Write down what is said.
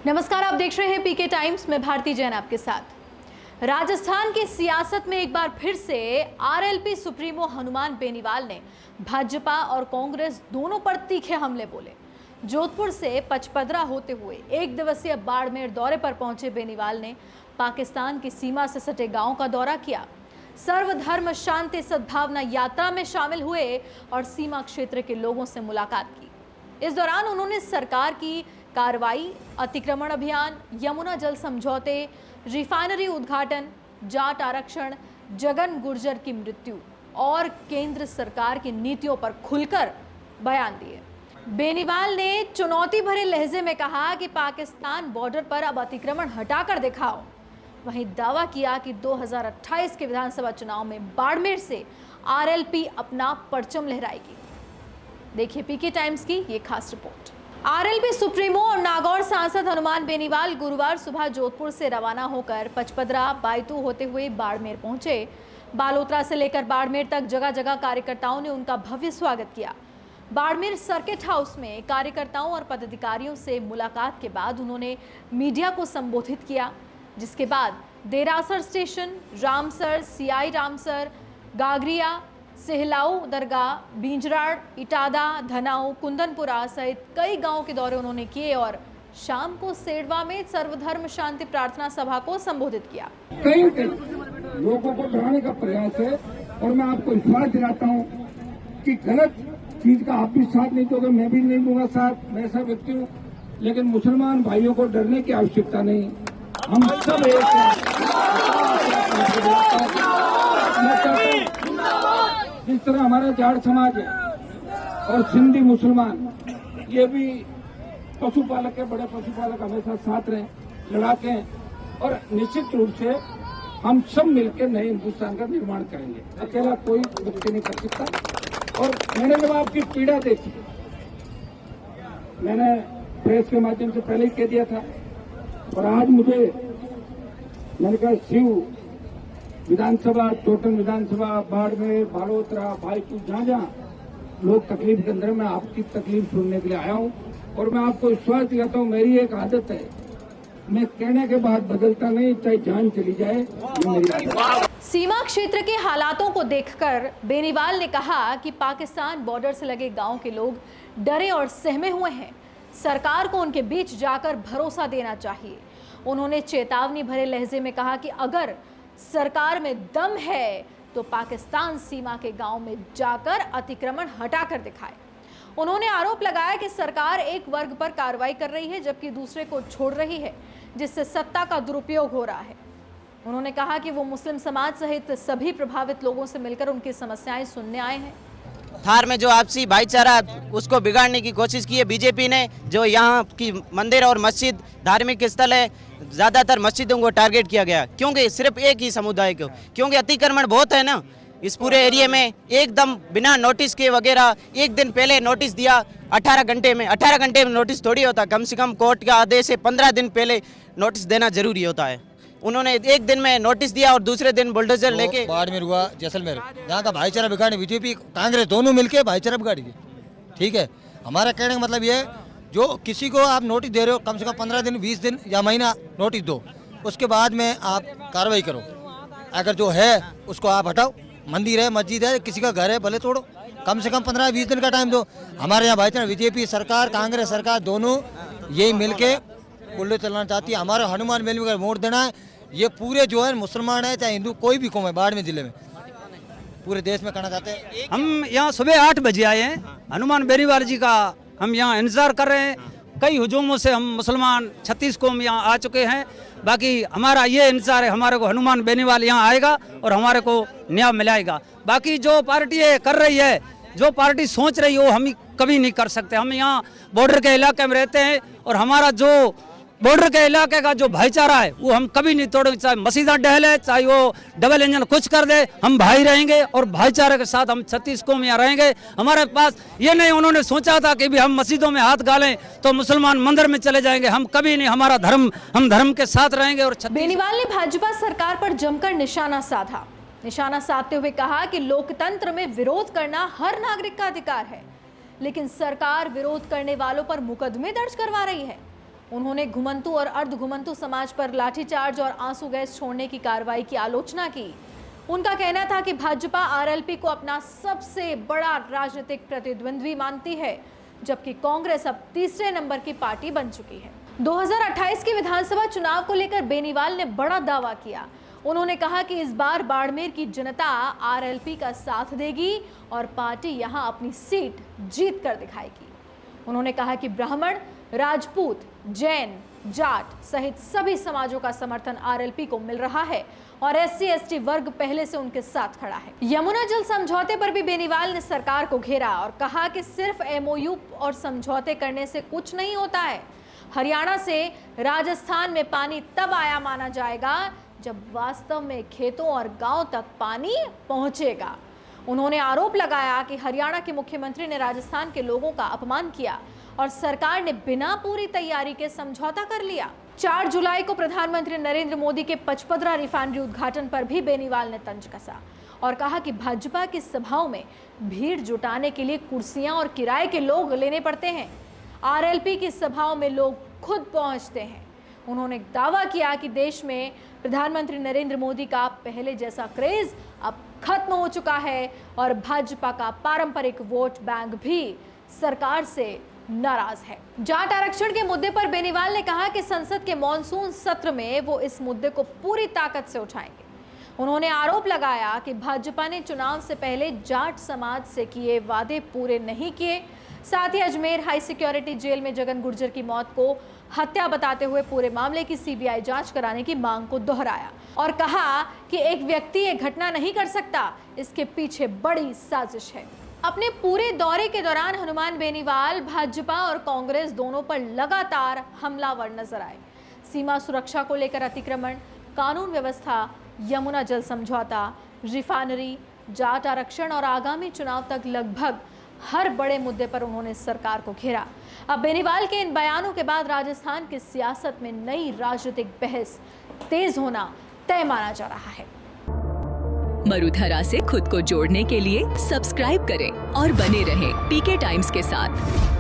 नमस्कार, आप देख रहे हैं पीके टाइम्स में भारती जैन आपके साथ। राजस्थान की सियासत में एक बार फिर से आरएलपी सुप्रीमो हनुमान बेनीवाल ने भाजपा और कांग्रेस दोनों पर तीखे हमले बोले। जोधपुर से पचपदरा होते हुए एक दिवसीय बाड़मेर दौरे पर पहुंचे बेनीवाल ने पाकिस्तान की सीमा से सटे गांव का दौरा किया। सर्वधर्म शांति सद्भावना यात्रा में शामिल हुए और सीमा क्षेत्र के लोगों से मुलाकात की। इस दौरान उन्होंने सरकार की कार्रवाई, अतिक्रमण अभियान, यमुना जल समझौते, रिफाइनरी उद्घाटन, जाट आरक्षण, जगन गुर्जर की मृत्यु और केंद्र सरकार की नीतियों पर खुलकर बयान दिए। बेनीवाल ने चुनौती भरे लहजे में कहा कि पाकिस्तान बॉर्डर पर अब अतिक्रमण हटाकर दिखाओ। वहीं दावा किया कि 2028 के विधानसभा चुनाव में बाड़मेर से आरएलपी अपना परचम लहराएगी। देखिए पीके टाइम्स की ये खास रिपोर्ट। आरएलपी सुप्रीमो और नागौर सांसद हनुमान बेनीवाल गुरुवार सुबह जोधपुर से रवाना होकर पचपदरा, बायतू होते हुए बाड़मेर पहुंचे। बालोतरा से लेकर बाड़मेर तक जगह जगह कार्यकर्ताओं ने उनका भव्य स्वागत किया। बाड़मेर सर्किट हाउस में कार्यकर्ताओं और पदाधिकारियों से मुलाकात के बाद उन्होंने मीडिया को संबोधित किया, जिसके बाद देरासर स्टेशन, रामसर, सियाई रामसर, गागरिया, सेहलाऊ दरगाह, बींजराड़, इटादा, धनाऊ, कुंदनपुरा सहित कई गांवों के दौरे उन्होंने किए और शाम को सेडवा में सर्वधर्म शांति प्रार्थना सभा को संबोधित किया। कई लोगों को डराने का प्रयास है और मैं आपको विश्वास दिलाता हूं कि गलत चीज का आप भी साथ नहीं दोगे, मैं भी नहीं दूंगा साथ, मैं ऐसा व्यक्ति हूं। लेकिन मुसलमान भाइयों को डरने की आवश्यकता नहीं, हम सब एक हैं। जिस तरह हमारा जाट समाज है और सिंधी मुसलमान, ये भी पशुपालक के बड़े पशुपालक हमेशा साथ रहे, लड़ाके हैं और निश्चित रूप से हम सब मिलकर नए हिंदुस्तान का निर्माण करेंगे। अकेला कोई व्यक्ति नहीं कर सकता। और मैंने जब आपकी पीड़ा देखी, मैंने प्रेस के माध्यम से पहले ही कह दिया था और आज मैंने कहा शिव विधानसभा, टोटल विधानसभा, बाड़मेर, बालोतरा, बायतू, जहाँ लोग तकलीफ के अंदर, मैं आपकी तकलीफ सुनने के लिए आया हूँ। और मैं आपको विश्वास दिलाता हूँ, मेरी एक आदत है, मैं कहने के बाद बदलता नहीं, चाहे जान चली जाए, ये मेरी आदत है। सीमा क्षेत्र के हालातों को देखकर बेनीवाल ने कहा कि पाकिस्तान बॉर्डर से लगे गांव के लोग डरे और सहमे हुए हैं। सरकार को उनके बीच जाकर भरोसा देना चाहिए। उन्होंने चेतावनी भरे लहजे में कहा कि अगर सरकार में दम है तो पाकिस्तान सीमा के गांव में जाकर अतिक्रमण हटाकर दिखाए। उन्होंने आरोप लगाया कि सरकार एक वर्ग पर कार्रवाई कर रही है जबकि दूसरे को छोड़ रही है, जिससे सत्ता का दुरुपयोग हो रहा है। उन्होंने कहा कि वो मुस्लिम समाज सहित सभी प्रभावित लोगों से मिलकर उनकी समस्याएं सुनने आए हैं। थार में जो आपसी भाईचारा उसको बिगाड़ने की कोशिश की है बीजेपी ने। जो यहाँ की मंदिर और मस्जिद धार्मिक स्थल है, ज़्यादातर मस्जिदों को टारगेट किया गया, क्योंकि सिर्फ एक ही समुदाय को, क्योंकि अतिक्रमण बहुत है ना इस पूरे एरिया में। एकदम बिना नोटिस के वगैरह, एक दिन पहले नोटिस दिया, 18 घंटे में नोटिस थोड़ी होता, कम से कम कोर्ट का आदेश है 15 दिन पहले नोटिस देना जरूरी होता है। उन्होंने एक दिन में नोटिस दिया और दूसरे दिन बुलडोजर लेके बाड़मेर हुआ, जैसलमेर, यहाँ का भाईचारा बिगाड़ी बीजेपी कांग्रेस दोनों मिलके भाईचारा बिगाड़ी थी। ठीक है, हमारा कहने का मतलब ये है, जो किसी को आप नोटिस दे रहे हो, कम से कम 15 दिन, 20 दिन या महीना नोटिस दो, उसके बाद में आप कार्रवाई करो। अगर जो है उसको आप हटाओ, मंदिर है, मस्जिद है, किसी का घर है, भले तोड़ो, कम से कम 15-20 दिन का टाइम दो। हमारे यहाँ भाईचारा, बीजेपी सरकार, कांग्रेस सरकार दोनों यही मिलके बुलडोजर चलाना चाहती है। हमारा हनुमान बेनीवाल का वोट देना है। ये पूरे जो है मुसलमान है चाहे हिंदू, कोई भी कौम है, बाड़मेर जिले में पूरे देश में करना चाहते हैं। हम यहाँ सुबह 8 बजे आए हैं, हनुमान बेनीवाल जी का हम यहाँ इंतजार कर रहे हैं। कई हुजूमों से हम मुसलमान 36 कौम यहाँ आ चुके हैं। बाकी हमारा ये इंतजार है, हमारे को हनुमान बेनीवाल यहाँ आएगा और हमारे को न्याय मिलाएगा। बाकी जो पार्टी कर रही है, जो पार्टी सोच रही है, वो हम कभी नहीं कर सकते। हम यहाँ बॉर्डर के इलाके में रहते हैं और हमारा जो बॉर्डर के इलाके का जो भाईचारा है वो हम कभी नहीं तोड़ेंगे। चाहे मसीदा डहले, चाहे वो डबल इंजन कुछ कर दे, हम भाई रहेंगे और भाईचारे के साथ हम 36 कौम यहाँ रहेंगे। हमारे पास ये नहीं उन्होंने सोचा था कि भी हम मस्जिदों में हाथ गालें तो मुसलमान मंदिर में चले जाएंगे, हम कभी नहीं। हमारा धर्म, हम धर्म के साथ रहेंगे। और बेनीवाल ने भाजपा सरकार पर जमकर निशाना साधा। निशाना साधते हुए कहा कि लोकतंत्र में विरोध करना हर नागरिक का अधिकार है, लेकिन सरकार विरोध करने वालों पर मुकदमे दर्ज करवा रही है। उन्होंने घुमंतु और अर्ध घुमंतु समाज पर लाठीचार्ज और आंसू गैस छोड़ने की कार्रवाई की आलोचना की। उनका कहना था कि भाजपा आरएलपी को अपना सबसे बड़ा राजनीतिक प्रतिद्वंद्वी मानती है, जबकि कांग्रेस अब तीसरे नंबर की पार्टी बन चुकी है। 2028 के विधानसभा चुनाव को लेकर बेनीवाल ने बड़ा दावा किया। उन्होंने कहा कि इस बार बाड़मेर की जनता आरएलपी का साथ देगी और पार्टी यहां अपनी सीट जीत कर दिखाएगी। उन्होंने कहा कि ब्राह्मण, राजपूत, जैन, जाट सहित सभी समाजों का समर्थन आरएलपी को मिल रहा है और SC/ST वर्ग पहले से उनके साथ खड़ा है। यमुना जल समझौते पर भी बेनीवाल ने सरकार को घेरा और कहा कि सिर्फ MOU और समझौते करने से कुछ नहीं होता है। हरियाणा से राजस्थान में पानी तब आया माना जाएगा जब वास्तव में खेतों और गांव तक पानी पहुंचेगा। उन्होंने आरोप लगाया कि हरियाणा के मुख्यमंत्री ने राजस्थान के लोगों का अपमान किया और सरकार ने बिना पूरी तैयारी के समझौता कर लिया। 4 जुलाई को प्रधानमंत्री नरेंद्र मोदी के पचपदरा रिफाइनरी उद्घाटन पर भी बेनीवाल ने तंज कसा और कहा कि भाजपा की सभाओं में भीड़ जुटाने के लिए कुर्सियां और किराए के लोग लेने पड़ते हैं। आरएलपी की सभाओं में लोग खुद पहुंचते हैं। उन्होंने दावा किया कि देश में प्रधानमंत्री नरेंद्र मोदी का पहले जैसा क्रेज अब खत्म हो चुका है और भाजपा का पारंपरिक वोट बैंक भी सरकार से नाराज है। जाट आरक्षण के मुद्दे पर बेनीवाल ने कहा कि संसद के मॉनसून सत्र में वो इस मुद्दे को पूरी ताकत से उठाएंगे। उन्होंने आरोप लगाया कि भाजपा ने चुनाव से पहले जाट समाज से किए वादे पूरे नहीं किए। साथ ही अजमेर हाई सिक्योरिटी जेल में जगन गुर्जर की मौत को हत्या बताते हुए पूरे मामले की CBI जांच कराने की मांग को दोहराया और कहा कि एक व्यक्ति ये घटना नहीं कर सकता, इसके पीछे बड़ी साजिश है। अपने पूरे दौरे के दौरान हनुमान बेनीवाल भाजपा और कांग्रेस दोनों पर लगातार हमलावर नजर आए। सीमा सुरक्षा को लेकर अतिक्रमण, कानून व्यवस्था, यमुना जल समझौता, रिफाइनरी, जाट आरक्षण और आगामी चुनाव तक लगभग हर बड़े मुद्दे पर उन्होंने सरकार को घेरा। अब बेनीवाल के इन बयानों के बाद राजस्थान की सियासत में नई राजनीतिक बहस तेज होना तय माना जा रहा है। मरुधरा से खुद को जोड़ने के लिए सब्सक्राइब करें और बने रहें PK टाइम्स के साथ।